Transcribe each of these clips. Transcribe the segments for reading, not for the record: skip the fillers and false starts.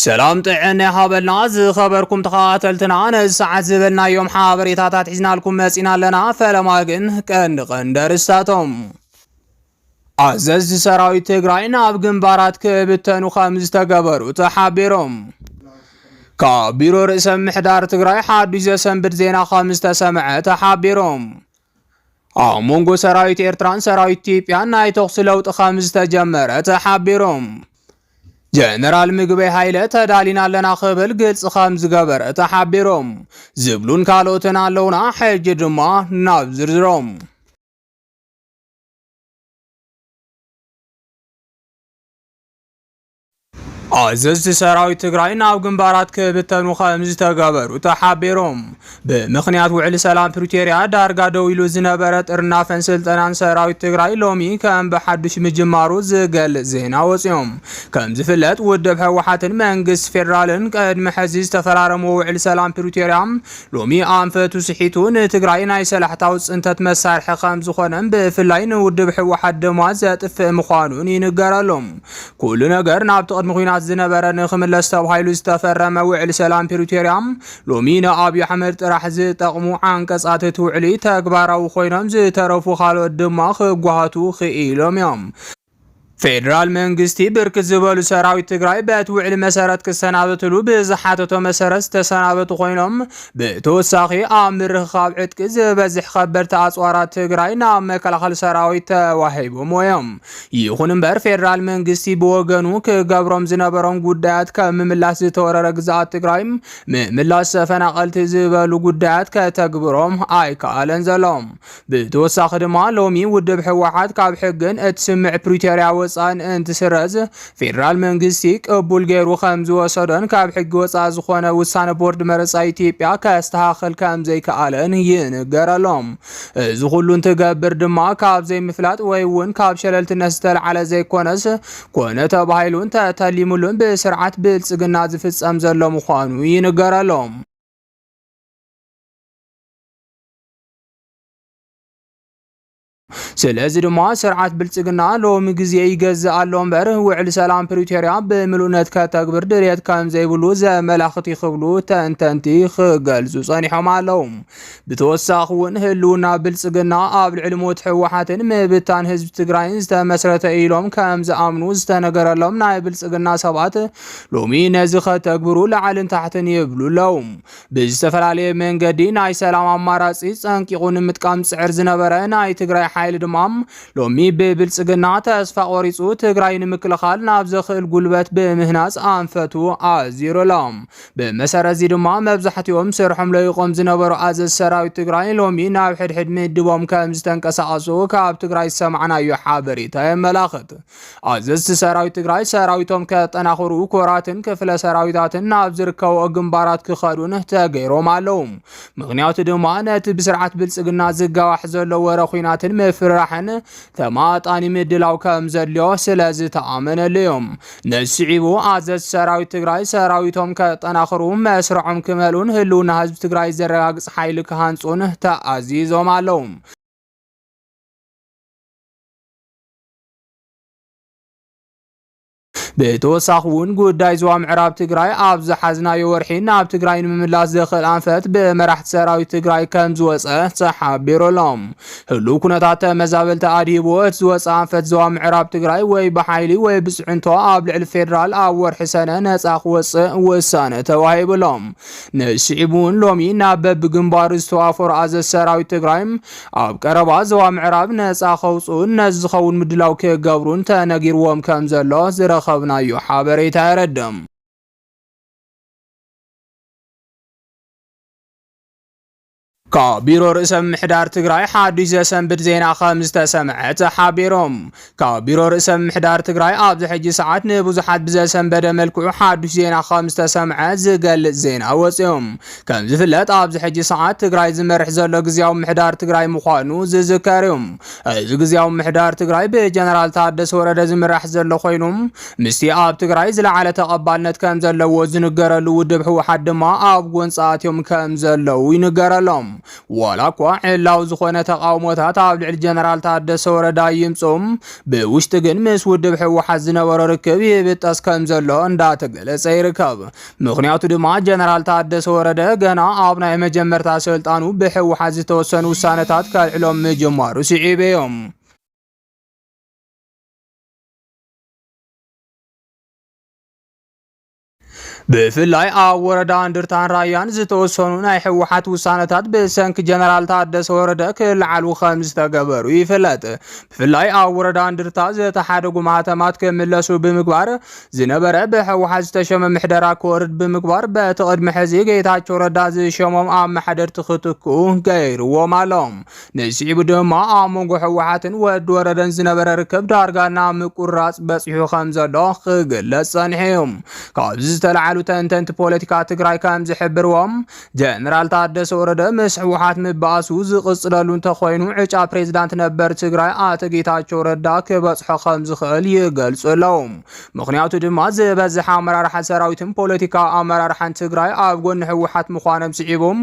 سلام طعنا هابلنا خبركم تخاتلتنا أنا الساعة زبلنا يوم حابريتات حزنا لكم مسئنا لنا فلماقن كان درستاتهم عزز سراوي تقرأينا بقنبارات كبتنو خامز تقبرو تحابيرهم كابيرو رئيس محدار تقرأي حادث سنبت زينا خامز تسمع تحابيرهم مونغو سراوي إيرتران سراوي تيبيان ناي تغسلوت خامز تجمر تحابيرهم جنرال مقبي حيلة تدالينا لنا خبل قلص خامز قبر تحابيرهم زبلون كالوتنا لونا حيج جمع نابزرزرهم عزز سراويت تقرأي ناو قنبارات كبتنو خامز تقابر وتحابيرهم بمخنيات وعلي سلام بروتيريا دارقا دويلو زنبرت ارنافن سلطنان سراويت تقرأي لومي كان بحدش مجمارو زقل زينا وصيهم كان زفلت ودب حوحاتن منقس فيرالن قد محزيز تفرارمو وعلي سلام بروتيريا لومي آنفتو سحيتون تقرأي ناي سلحتاوز انتت مسارح خامز خونن بفلاين ودب حوحات دموازات في مخانون ينقرالهم كل نقر نابتقد مخوينات زنبرن خملس تبهايلو استفرم وعلي سلام بروتيريام لومينا ابي حمد راح زتقمو عنقصات توعلي تكبارو خوينم زترفو خالو دماخ غواتو خيلوم يوم فيدرال منغستي برك زبالو سراويت تقراي باتوعل مسارات كسنابتلو بزحاتو مسارات تسنابتو خوينم بتوساخي امر خاب عتك زبزح خبرت اصوارات تقراي نام مكلخل سراويت واهيبو مويم يخون بر فيدرال منغستي بوغنو كغبرم زنبرم غدات كمملاس تورر غزات تقرايم مملاس فناقلت زبالو غدات كتغبرم ايكالن زلوم بتوساخ دما لومي ودب حواحات كاب حقن اتسمع بريتوريا وصان انت سرز فيدرال منغستي قبول غيرو خمز وسدن كاب حق وصا زخونه وسانه بورد مرصا ኢትዮጵያ ካስተካከል ከምዘይ ከአለን ይንገራሎም እዚ ሁሉ እንተገብር ድማ ካብ ዘይ ምፍላጥ ወይውን ካብ ሸለልትነት ዝተልዓለ ዘይኮነስ ኮነ ተባሂሉን ተተሊሙሉን በስርዓት ብልጽግና ዝፍጸም ዘሎ ምዃኑ ይንገራሎም سلازي دما سرعات بلصقنا لو مغزي يغزا اللون بر وعلي سلام بريتوريا بملونت كتغبر دريت كان زيبلو زملاختي خبلو تنتنتي خغلزو صنيحهم علوم بتوساخون هلونا بلصقنا اب العلموت حوحاتن مبتان حزب تግራይን ዝተመስረተ ኢሎም ከም ዝኣምኑ ዝተነገረሎም ናይ ብልጽግና ሰባት ሎሚ ነዚ ከተግብሩ ለዓልን ታሕትን ይብሉሎም ብዝተፈላለየ መንገዲ ናይ ሰላም አማራጺ ጸንቂቁን ምጥቃም ጽዕር ዝነበረ ናይ ትግራይ حيل دمام لومي ببلصقنا تسفا قريصو تግራይን ምክልኻል ናብ ዘኽእል ጉልበት በምህናጽ አንፈቱ አዚሮሎም በመሰረዚ ድማ መብዛሕትኦም ስርሖም ለይቆም ዝነበሩ አዘዝ ሰራዊት ትግራይ ሎሚ ናብ ሕድሕድ ምድቦም ከም ዝተንቀሳቀሱ ካብ ትግራይ ሰማዕናዮ ሓበሬታ የመላኽት አዘዝ ሰራዊት ትግራይ ሰራዊቶም ከጠናኽሩ ኮራትን ክፍለ ሰራዊታትን ናብ ዝርከቡ ግንባራት ክኸዱን ተገይሮም ኣለው ምክንያቱ ድማ ነቲ ብስርዓት ብልጽግና ዝጋዋሕ ዘሎ ወረኹናትን ፍራحن تماطاني مدلاو كم زليو سلازي تامنليوم نسعيبو عزز سراويت تግራይ سراويتهم كطناخرو مسرعم كملون هلونا حزب تግራይ زرغاغص حيل كهانصون تاعزيزوم علوم بتوساخون ጉዳይ ዞዋ ምዕራብ ትግራይ ኣብ ዝሓዝናዮ ወርሒ ናብ ትግራይ ንምምላስ ዘኽእል አንፈት በመራሕት ሰራዊት ትግራይ ከም ዝወፀ ተሓቢሮሎም ህሉ ኩነታት መዛበልቲ ኣዲቦት ዝወፀ አንፈት ዞዋ ምዕራብ ትግራይ ወይ በሓይሊ ወይ ብጽዕንቶ ኣብ ልዕሊ ፌደራል ኣብ ወርሒ ሰነ ነፃ ክወፅእ ውሳነ ተዋሂብሎም ነስዒቡን ሎሚ ናብ በብግንባሩ ዝተዋፈሩ ኣዘዝ ሰራዊት ትግራይ ኣብ ቀረባ ዞዋ ምዕራብ ነፃ ከውፅኡን ነዝኸውን ምድላው ክገብሩን ተነጊርዎም ከም ዘሎ ዝረኸብ ናዮ ሓበሬታ ያረደም كابيرو رئيس محدار تقراي حادث سنبت زينا خامز تسمعت حابيروم كابيرو رئيس محدار تقراي ابز حجي ساعات نبوزحات بزا سنبت ملكو حادث زينا خامز تسمعت زقل زينا وصيوم كم زفلت ابز حجي ساعات تقراي زمرح زلو غزياو محدار تقراي مخانو زذكريوم از غزياو محدار تقراي بجنرال تادس ورد زمرح زلو خوينوم مستي اب تقراي زلعله تقبالنت كم زلو زنقرلو ودب حو حد ما اب غونصات يوم كم زلو ينقرلوم ولا كوا علاو زخونه تقاوموتات ኣብ ልዕሊ ጀነራል ታደሰ ወረዳ ይምጾም ብውሽጢ ግን ምስ ውድብ ሕወሓት ዝነበረ ርክብ ይብጠስ ከም ዘሎ እንዳተገለጸ ይርከብ። ምክንያቱ ድማ ጀነራል ታደሰ ወረደ ገና ኣብ ናይ መጀመርታ ስልጣኑ ብሕወሓት ዝተወሰኑ ውሳነታት ካልዕሎም ምጅማሩ ስዒበዮም። ብፍላይ ኣብ ወረዳ እንድርታን ራያን ዝተወሰኑ ናይ ሕወሓት ውሳነታት ብሰንኪ ጀነራል ታደሰ ወረደ ክልዓሉ ከም ዝተገበሩ ይፍለጥ። ብፍላይ ኣብ ወረዳ እንድርታ ዝተሓደጉ ማህተማት ክምለሱ ብምግባር ዝነበረ ብሕወሓት ዝተሸመ ምሕደራ ክወርድ ብምግባር በቲ ቅድሚ ሕዚ ጌታቸው ረዳ ዝሸሞም ኣብ ማሕደርቲ ክትክኡ ገይርዎም ኣሎም። ንስዒቡ ድማ ኣብ መንጎ ሕወሓትን ወዲ ወረደን ዝነበረ ርክብ ዳርጋና ምቁራፅ በፂሑ ከም ዘሎ ክግለጽ ጸኒሖም። ካብዚ ዝተለዓሉ ተንተንቲ ፖለቲካ ትግራይ ከም ዝሕብርዎም ጀነራል ታደሰ ወረደ ምስ ሕወሓት ምባእሱ ዝቕጽለሉ እንተኾይኑ ዕጫ ፕሬዝዳንት ነበር ትግራይ ኣቶ ጌታቸው ረዳ ክበጽሖ ከም ዝኽእል ይገልጹ ኣለዉ። ምክንያቱ ድማ ዝበዝሐ ኣመራርሓ ሰራዊትን ፖለቲካ ኣመራርሓን ትግራይ ኣብ ጎኒ ሕወሓት ምዃኖም ስዒቦም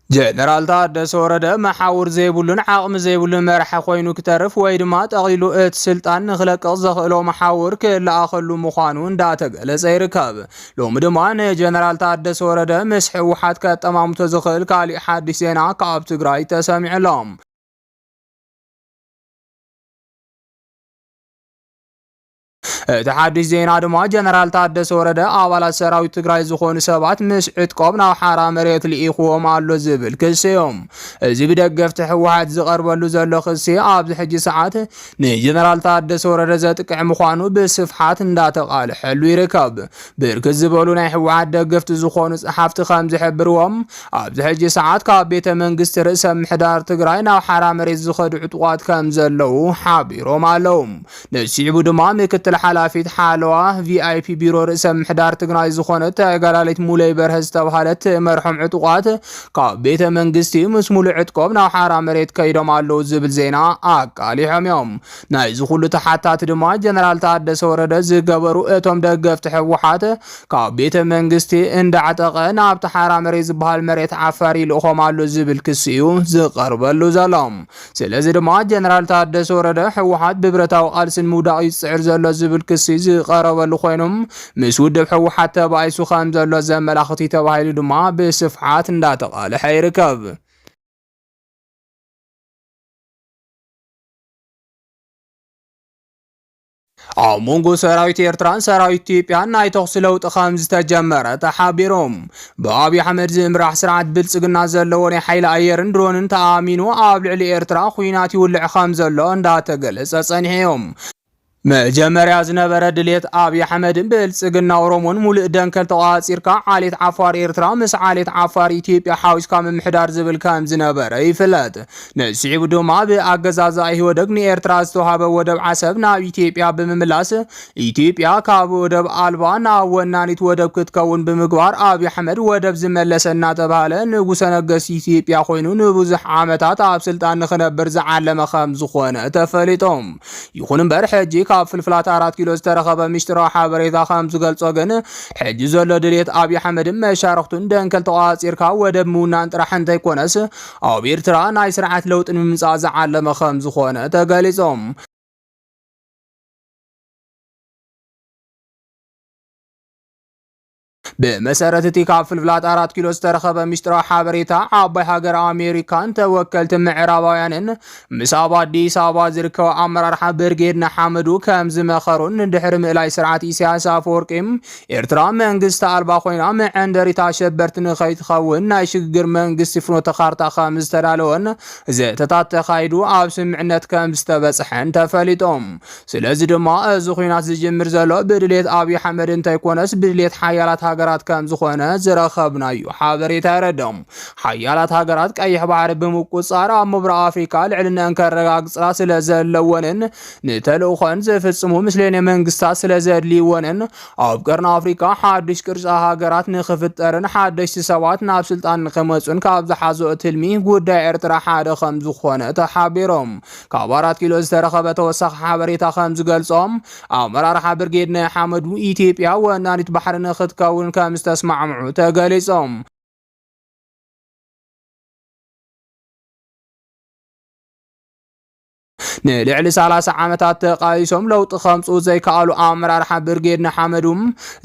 ጀነራል ታደሰ ወረደ መሓውር ዘይብሉን ዓቕሚ ዘይብሉን መራሒ ኮይኑ ክተርፍ ወይ ድማ ጠቕሊሉ እቲ ስልጣን ንኽለቅቕ ዘኽእሎ መሓውር ክለኣኸሉ ምዃኑ እንዳተገለጸ ይርከብ። ሎሚ ድማ ንጀነራል ታደሰ ወረደ ምስ ሕወሓት ከጠማምቶ ዝኽእል ካሊእ ሓድሽ ዜና ካብ ትግራይ ተሰሚዑሎም። ተሓድሽ ዜና ድማ ጀነራል ታደሰ ወረደ ኣባላት ሰራዊት ትግራይ ዝኾኑ ሰባት ምስ ዕጥቆም ናብ ሓራ መሬት ልኢኽዎም ኣሎ ዝብል ክስዮም። እዚ ብደገፍቲ ሕወሓት ዝቐርበሉ ዘሎ ክሲ ኣብዚ ሕጂ ሰዓት ንጀነራል ታደሰ ወረደ ዘጥቅዕ ምዃኑ ብስፍሓት እንዳተቃልሐሉ ይርከብ። ብርክት ዝበሉ ናይ ሕወሓት ደገፍቲ ዝኾኑ ጸሓፍቲ ከም ዝሕብርዎም ኣብዚ ሕጂ ሰዓት ካብ ቤተ መንግስቲ ርእሰ ምሕዳር ትግራይ ናብ ሓራ መሬት ዝኸዱ ዕጡቋት ከም ዘለው ሓቢሮም ኣለዉ። ንስዒቡ ድማ ምክትል ሓላፊት ሓለዋ ቪአይፒ ቢሮ ርእሰ ምሕዳር ትግራይ ዝኾነት ተጋዳሊት ሙለይ በርሀ ዝተባሃለት መርሖም ዕጡቋት ካብ ቤተ መንግስቲ ምስ ሙሉእ ዕጥቆም ናብ ሓራ መሬት ከይዶም ኣለዉ ዝብል ዜና ኣቃሊሖም እዮም። ናይዚ ኩሉ ተሓታት ድማ ጀነራል ታደሰ ወረደ ዝገበሩ እቶም ደገፍቲ ሕወሓት ካብ ቤተ መንግስቲ እንዳዓጠቐ ናብቲ ሓራ መሬት ዝበሃል መሬት ዓፋር ይልእኾም ኣሎ ዝብል ክሲ እዩ ዝቐርበሉ ዘሎ። ስለዚ ድማ ጀነራል ታደሰ ወረደ ሕወሓት ብብረታዊ ቃልስን ምውዳቕ ይፅዕር ዘሎ ዝብል ክሲ ዝቐረበሉ ኮይኖም ምስ ውድብ ሕወሓት ተባይሱ ከም ዘሎ ዘመላኽቲ ተባሂሉ ድማ ብስፍሓት እንዳተቃልሐ ይርከብ። ኣብ መንጎ ሰራዊት ኤርትራን ሰራዊት ኢትዮጵያን ናይ ተኩሲ ለውጢ ከም ዝተጀመረ ተሓቢሮም። ብኣብይ ኣሕመድ ዝምራሕ ስርዓት ብልጽግና ዘለዎ ናይ ሓይሊ ኣየርን ድሮንን ተኣሚኑ ኣብ ልዕሊ ኤርትራ ኩናት ይውልዕ ከም ዘሎ እንዳተገለጸ ጸኒሖም። መጀመርያ ዝነበረ ድሌት ኣብይ ኣሕመድን ብልጽግና ኦሮሞን ሙሉእ ደንከል ተቋፂርካ ዓሌት ዓፋር ኤርትራ ምስ ዓሌት ዓፋር ኢትዮጵያ ሓዊስካ ምምሕዳር ዝብል ከም ዝነበረ ይፍለጥ። ንስዒቡ ድማ ብኣገዛዝ ኣይወደግ ንኤርትራ ዝተዋሃበ ወደብ ዓሰብ ናብ ኢትዮጵያ ብምምላስ ኢትዮጵያ ካብ ወደብ ኣልባ ናብ ወናኒት ወደብ ክትከውን ብምግባር ኣብይ ኣሕመድ ወደብ ዝመለሰ እናተባሃለ ንጉሰ ነገስት ኢትዮጵያ ኮይኑ ንብዙሕ ዓመታት ኣብ ስልጣን ንኽነብር ዝዓለመ ከም ዝኾነ ተፈሊጦም። ይኹን እምበር ሕጂ ካብ ፍልፍላት 4 ኪሎ ዝተረኸበ ሚስጥራዊ ሓበሬታ ከም ዝገልጾ ግን ሕጂ ዘሎ ድሌት ኣብይ ኣሕመድን መሻርክቱን ደንከል ተቋፂርካ ወደብ ምውናን ጥራሕ እንተይኮነስ ኣብ ኤርትራ ናይ ስርዓት ለውጢ ንምምጻእ ዝዓለመ ከም ዝኾነ ተገሊጾም። بمسارة تيكاب في البلاد 4 كيلو استرخب مشترى حابريتا عباي هاجر أمريكان توكلت معرابيان مسابا دي سابا زركو أمرار حبرجيرنا حمدو كام زمخرون ندحرم إلى سرعة سياسة فوركم إرترا منجست أربع خوينا من عندري تاشبرتن خيط خون نايشجر منجست فنو تخارتا خامس ترالون زيت تخايدو أبسم عنت كام استبسحن تفلتهم سلازد ما زخينات زجمر زلو بدليت أبي حمد تيكونس بدليت حيالات هاجرات كام زخونة زرخبنا يو حاضري تردم حيالات هاجرات كأي حبار بمقصارا مبرا أفريقيا لعلنا أنكر رجاج راس لزل لونن نتلو خنز في السمو مثلنا منجستاس لزل لونن أفكرنا أفريقيا حادش كرز هاجرات نخفت أرن حادش سوات ناب سلطان خمسون كابز حازو تلمي بود دائرة حاد خمس زخونة تحبيرهم كبارات كيلو استرخبت وسخ حبري تخمس جلسام أمرار حبر جدنا حمد وإثيوبيا ونانت بحر نخد كون كمستسمع معه تجلسام ንልዕሊ 30 ዓመታት ተቃሊሶም ለውጥ ከምፁ ዘይከኣሉ ኣመራርሓ ብርጌድ ንሓመዱም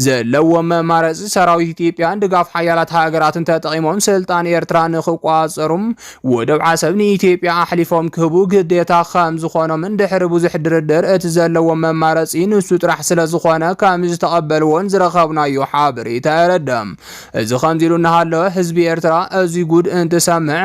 ዘለዎም መማረፂ ሰራዊት ኢትዮጵያን ድጋፍ ሓያላት ሃገራትን ተጠቂሞም ስልጣን ኤርትራ ንኽቋፀሩም ወደብ ዓሰብ ንኢትዮጵያ ኣሕሊፎም ክህቡ ግዴታ ከም ዝኾኖም እንድሕሪ ብዙሕ ድርድር እቲ ዘለዎም መማረፂ ንሱ ጥራሕ ስለ ዝኾነ ከም ዝተቐበልዎን ዝረኸብናዮ ሓበሬታ የረድም። እዚ ከምዚ ኢሉ እናሃለወ ህዝቢ ኤርትራ እዚ ጉድ እንትሰምዕ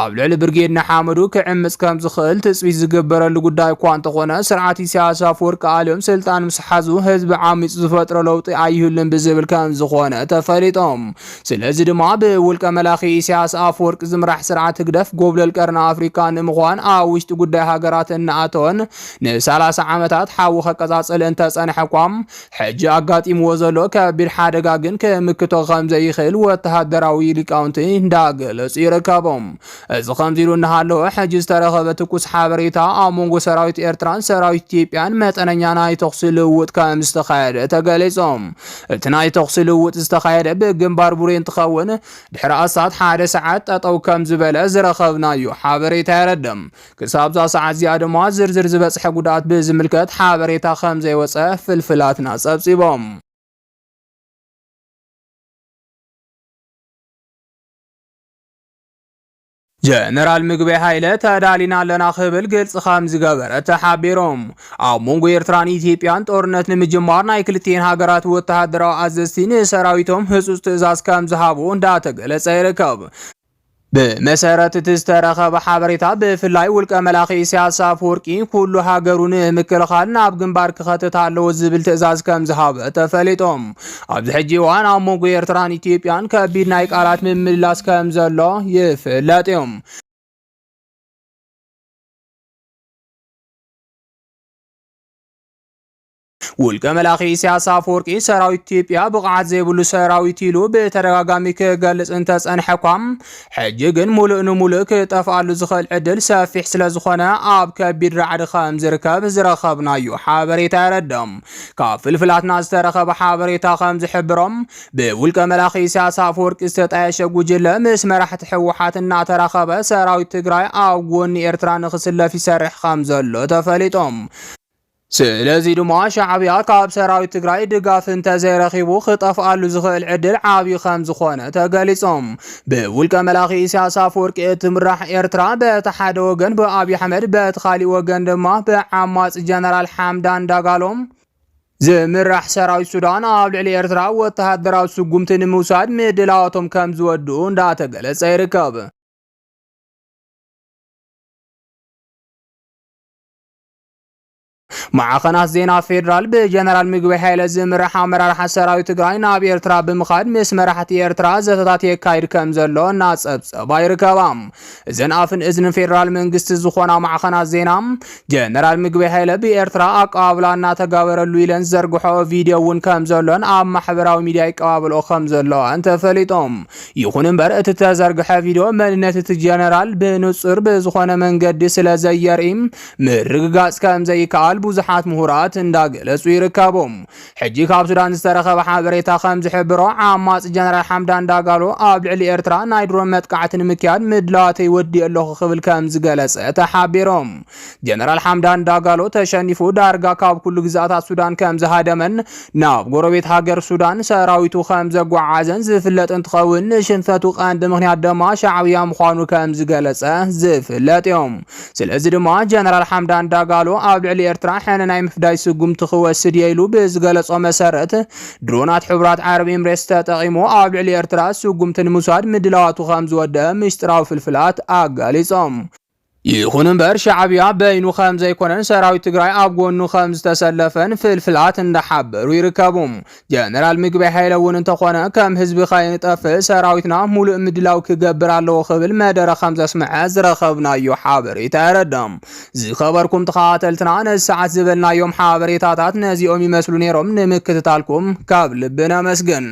ኣብ ልዕሊ ብርጌድ ንሓመዱ ክዕምፅ ከም ዝኽእል ትፅቢት ዝግበረሉ ጉዳይ እኳ እንተኾነ ስርዓት ኢሳያስ ኣፈወርቂ ኣልዮም ስልጣን ምስ ሓዙ ህዝቢ ዓሚፅ ዝፈጥሮ ለውጢ ኣይህሉን ብዝብል ከም ዝኾነ ተፈሊጦም። ስለዚ ድማ ብውልቀ መላኺ ኢሳያስ ኣፈወርቂ ዝምራሕ ስርዓት ህግደፍ ጎብለል ቀርኒ ኣፍሪካ ንምዃን ኣብ ውሽጢ ጉዳይ ሃገራት እናኣተወን ን30 ዓመታት ሓዊ ከቀጻጽል እንተጸንሐ እኳም ሕጂ ኣጋጢምዎ ዘሎ ከቢድ ሓደጋ ግን ከምክቶ ከም ዘይኽእል ወተሃደራዊ ሊቃውንቲ እንዳገለጹ ይርከቦም። እዚ ከምዚ ኢሉ እናሃለወ ሕጂ ዝተረኸበ ትኩስ ሓበሬታ ኣብ መንጎ ሰራዊት ኤርትራን ሰራዊት ኢትዮጵያን መጠነኛ ናይ ተኩሲ ልውውጥ ከም ዝተኻየደ ተገሊጾም። እቲ ናይ ተኩሲ ልውውጥ ዝተኻየደ ብግንባር ቡሬ እንትኸውን ድሕሪ ኣሳት 1 ሰዓት ጠጠው ከም ዝበለ ዝረኸብናዮ ሓበሬታ የረድም። ክሳብ ዛ ሰዓት እዚኣ ድማ ዝርዝር ዝበፅሐ ጉድኣት ብዝምልከት ሓበሬታ ከም ዘይወፀ ፍልፍላትና ጸብጺቦም። ጀነራል ምግበይ ሃይለ ተዳሊና ለና ክብል ግልጽ ከም ዝገበረ ተሓቢሮም። ኣብ መንጎ ኤርትራን ኢትዮጵያን ጦርነት ንምጅማር ናይ ክልቲአን ሃገራት ወተሃደራዊ ኣዘዝቲ ንሰራዊቶም ህጹጽ ትእዛዝ ከም ዝሃቡ እንዳተገለጸ ይርከብ። بمسارات تسترخب حبريتا بفلاي والك ملاخي سياسة فوركي كل هاجرون مكلخال ناب جنبار كخطط على زبل تزاز كم زهاب تفليتهم عبد الحجي وانا موجير تراني تيبيان كبير نايك آلات من ملاس كم زلا يفلاتهم والكملاخ ኢሳያስ አፈወርቂ ሰራዊት ኢትዮጵያ ብቕዓት ዘይብሉ ሰራዊት ኢሉ በተደጋጋሚ ክገልጽ እንተጸንሐኳም ሕጂ ግን ሙሉእ ንሙሉእ ክጠፍኣሉ ዝኽእል ዕድል ሰፊሕ ስለ ዝኾነ ኣብ ከቢድ ራዕዲ ከም ዝርከብ ዝረኸብናዮ ሓበሬታ የረድም። ካብ ፍልፍላትና ዝተረኸበ ሓበሬታ ከም ዝሕብሮም ብውልቀ መላኺ ኢሳያስ አፈወርቂ ዝተጣየሸ ጉጅለ ምስ መራሕቲ ሕወሓት እናተራኸበ ሰራዊት ትግራይ ኣብ ጎኒ ኤርትራ ንኽስለፍ ይሰርሕ ከም ዘሎ ተፈሊጦም። ስለዚህ ድማ ሻዕብያ ካብ ሰራዊት ትግራይ ድጋፍ እንተዘይረኺቡ ክጠፍኣሉ ዝኽእል ዕድል ዓብዪ ከም ዝኾነ ተገሊጾም። ብውልቀ መላኺ ኢሳያስ አፈወርቂ እትምራሕ ኤርትራ በቲ ሓደ ወገን ብኣብዪ ኣሕመድ በቲ ካሊእ ወገን ድማ ብዓማጺ ጀነራል ሓምዳን ዳጋሎም ዝምራሕ ሰራዊት ሱዳን ኣብ ልዕሊ ኤርትራ ወተሃደራዊ ስጉምቲ ንምውሳድ ምድላዋቶም ከም ዝወድኡ እንዳተገለጸ ይርከብ። معخنات زينا فيدرال بجنرال ميغوي هايله زمرح امرار حسراوي تግራይ ናብ ኤርትራ ብምኻድ ምስ መራሕቲ ኤርትራ ዘተታት የካይድ ከም ዘሎ ናጸብጸባ ይርከባም። እዘን ኣፍን እዝንን ፌደራል መንግስቲ ዝኾና ማዕኸናት ዜና ጀነራል ምግበይ ሃይለ ብኤርትራ ኣቀባብላ እናተገበረሉ ኢለን ዘርግሖ ቪድዮ እውን ከም ዘሎን ኣብ ማሕበራዊ ሚድያ ይቀባበሎ ከም ዘሎ እንተፈሊጦም። ይኹን እምበር እቲ ተዘርግሐ ቪድዮ መንነት እቲ ጀነራል ብንጹር ብዝኾነ መንገዲ ስለ ዘየርኢ ምርግጋጽ ከም ዘይከኣል ብዙሓት ምሁራት እንዳገለጹ ይርከቦም። ሕጂ ካብ ሱዳን ዝተረኸበ ሓበሬታ ከም ዝሕብሮ ዓማጺ ጀነራል ሓምዳን ዳጋሎ ኣብ ልዕሊ ኤርትራ ናይ ድሮን መጥቃዕቲ ንምክያድ ምድላዋተይ ወዲእ ኣለኹ ክብል ከም ዝገለጸ ተሓቢሮም። ጀነራል ሓምዳን ዳጋሎ ተሸኒፉ ዳርጋ ካብ ኩሉ ግዛኣታት ሱዳን ከም ዝሃደመን ናብ ጎረቤት ሃገር ሱዳን ሰራዊቱ ከም ዘጓዓዘን ዝፍለጥ እንትኸውን ንሽንፈቱ ቀንዲ ምክንያት ድማ ሻዕብያ ምዃኑ ከም ዝገለጸ ዝፍለጥ እዮም። ስለዚ ድማ ጀነራል ሓምዳን ዳጋሎ ኣብ ልዕሊ ኤርትራ حنا نايم فداي سقوم تخوسد يلو بزغلص مسرت درونات حبرات عرب امريس تقيمو اب علي ارترا سقوم تنمساد مدلاواتو خمز ودا مشتراو فلفلات اغاليصوم ይኹን እምበር ሻዕብያ በይኑ ከም ዘይኮነን ሰራዊት ትግራይ ኣብ ጎኑ ከም ዝተሰለፈን ፍልፍላት እንዳሓበሩ ይርከቡም። ጀነራል ምግበይ ሃይለ እውን እንተኾነ ከም ህዝቢ ኸይንጠፍ ሰራዊትና ሙሉእ ምድላው ክገብር ኣለዎ ክብል መደረ ከም ዘስምዐ ዝረኸብናዮ ሓበሬታ የረድም። ዝኸበርኩም ተኸታተልትና ነዚ ሰዓት ዝበልናዮም ሓበሬታታት ነዚኦም ይመስሉ ነይሮም። ንምክትታልኩም ካብ ልብና መስግን